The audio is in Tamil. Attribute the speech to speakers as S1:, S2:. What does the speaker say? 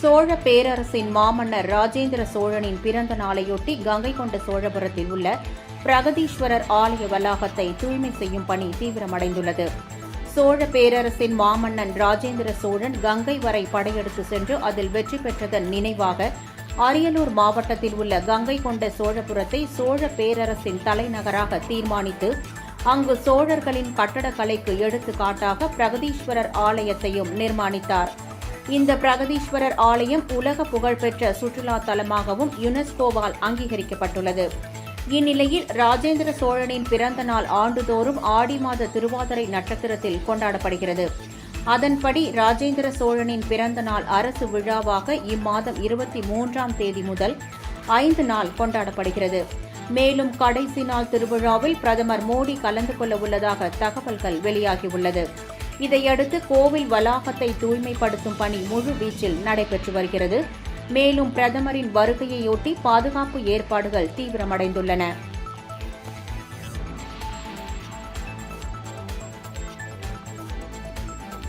S1: சோழ பேரரசின் மாமன்னர் ராஜேந்திர சோழனின் பிறந்த நாளையொட்டி கங்கை கொண்ட சோழபுரத்தில் உள்ள பிரகதீஸ்வரர் ஆலய வளாகத்தை தூய்மை செய்யும் பணி தீவிரமடைந்துள்ளது. சோழ பேரரசின் மாமன்னன் ராஜேந்திர சோழன் கங்கை வரை படையெடுத்து சென்று அதில் வெற்றி பெற்றதன் நினைவாக அரியலூர் மாவட்டத்தில் உள்ள கங்கை கொண்ட சோழபுரத்தை சோழ பேரரசின் தலைநகராக தீர்மானித்து அங்கு சோழர்களின் கட்டடக்கலைக்கு எடுத்துக்காட்டாக பிரகதீஸ்வரர் ஆலயத்தையும் நிர்மாணித்தார். இந்த பிரகதீஸ்வரர் ஆலயம் உலக புகழ்பெற்ற சுற்றுலா தலமாகவும் யுனெஸ்கோவால் அங்கீகரிக்கப்பட்டுள்ளது. இந்நிலையில் ராஜேந்திர சோழனின் பிறந்த நாள் ஆண்டுதோறும் ஆடி மாத திருவாதிரை நட்சத்திரத்தில் கொண்டாடப்படுகிறது. அதன்படி ராஜேந்திர சோழனின் பிறந்த நாள் அரசு விழாவாக இம்மாதம் 23ஆம் தேதி முதல் 5 நாள் கொண்டாடப்படுகிறது. மேலும் கடைசி நாள் திருவிழாவில் பிரதமர் மோடி கலந்து கொள்ள உள்ளதாக தகவல்கள் வெளியாகியுள்ளது. இதையடுத்து கோவில் வளாகத்தை தூய்மைப்படுத்தும் பணி முழுவீச்சில் நடைபெற்று வருகிறது. மேலும் பிரதமரின் வருகையையொட்டி பாதுகாப்பு ஏற்பாடுகள் தீவிரமடைந்துள்ளன.